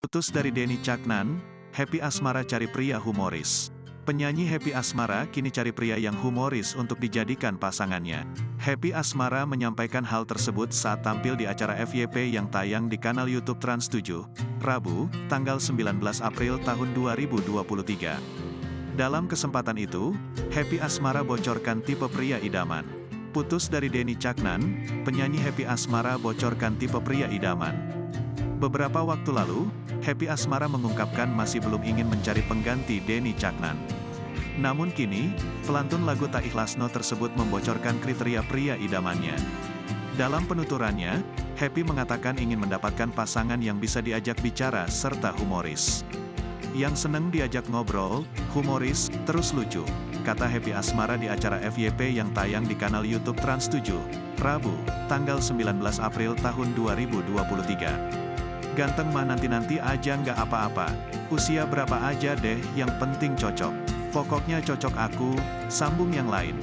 Putus dari Denny Caknan, Happy Asmara cari pria humoris. Penyanyi Happy Asmara kini cari pria yang humoris untuk dijadikan pasangannya. Happy Asmara menyampaikan hal tersebut saat tampil di acara FYP yang tayang di kanal YouTube Trans 7, Rabu, tanggal 19 April tahun 2023. Dalam kesempatan itu, Happy Asmara bocorkan tipe pria idaman. Putus dari Denny Caknan, penyanyi Happy Asmara bocorkan tipe pria idaman. Beberapa waktu lalu, Happy Asmara mengungkapkan masih belum ingin mencari pengganti Denny Caknan. Namun kini, pelantun lagu Tak Ikhlasno tersebut membocorkan kriteria pria idamannya. Dalam penuturannya, Happy mengatakan ingin mendapatkan pasangan yang bisa diajak bicara serta humoris. Yang seneng diajak ngobrol, humoris, terus lucu, kata Happy Asmara di acara FYP yang tayang di kanal YouTube Trans 7, Rabu, tanggal 19 April tahun 2023. Ganteng mah nanti-nanti aja nggak apa-apa, usia berapa aja deh yang penting cocok. Pokoknya cocok aku, sambung yang lain.